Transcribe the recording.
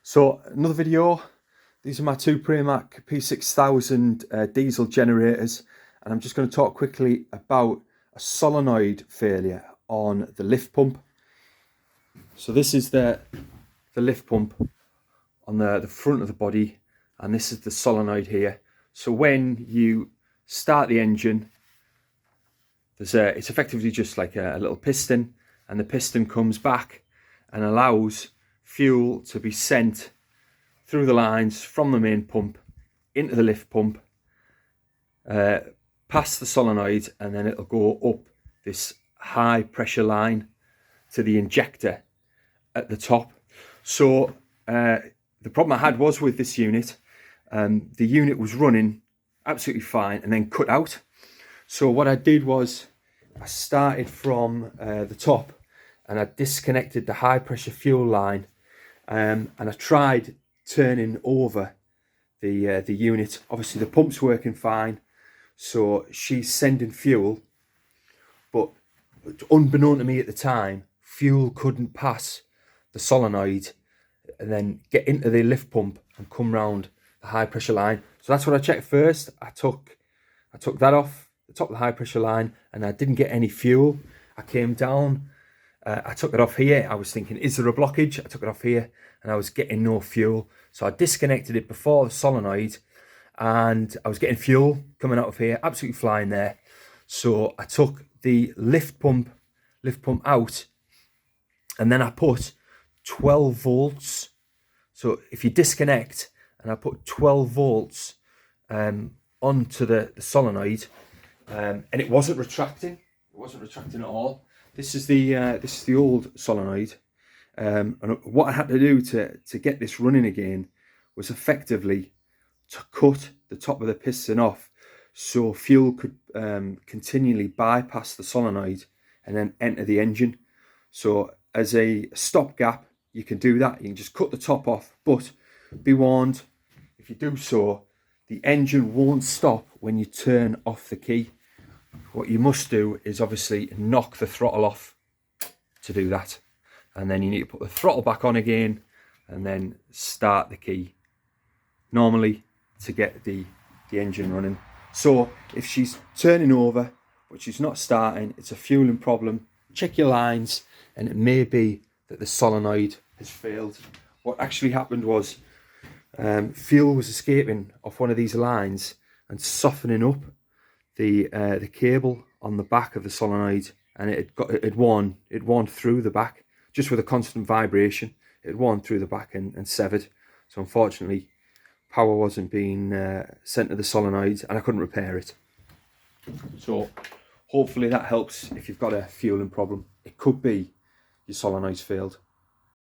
So another video. These are my two Pramac P6000 diesel generators, and I'm just going to talk quickly about a solenoid failure on the lift pump. So this is the lift pump on the front of the body, and this is the solenoid here. So when you start the engine, it's effectively just like a little piston, and the piston comes back and allows fuel to be sent through the lines from the main pump into the lift pump, past the solenoid, and then it'll go up this high pressure line to the injector at the top. So the problem I had was with this unit, the unit was running absolutely fine and then cut out. So what I did was I started from the top, and I disconnected the high pressure fuel line, and I tried turning over the unit. Obviously the pump's working fine, so she's sending fuel, but unbeknown to me at the time, fuel couldn't pass the solenoid and then get into the lift pump and come round the high pressure line. So that's what I checked first. I took that off the top of the high pressure line, and I didn't get any fuel. I came down, I took it off here. I was thinking, is there a blockage? I took it off here and I was getting no fuel. So I disconnected it before the solenoid, and I was getting fuel coming out of here, absolutely flying there. So I took the lift pump out, and then I put 12 volts. So if you disconnect, and I put 12 volts onto the solenoid, and it wasn't retracting. It wasn't retracting at all. This is the old solenoid, and what I had to do to get this running again was effectively to cut the top of the piston off, so fuel could continually bypass the solenoid and then enter the engine. So as a stopgap, you can do that. You can just cut the top off, but be warned, if you do so, the engine won't stop when you turn off the key. What you must do is obviously knock the throttle off to do that, and then you need to put the throttle back on again and then start the key normally to get the engine running. So if she's turning over but she's not starting, it's a fueling problem. Check your lines, and it may be that the solenoid has failed. What actually happened was fuel was escaping off one of these lines and softening up the cable on the back of the solenoid, and it worn through the back just with a constant vibration. It worn through the back and severed. So unfortunately, power wasn't being sent to the solenoid, and I couldn't repair it. So hopefully that helps if you've got a fueling problem. It could be your solenoid's failed.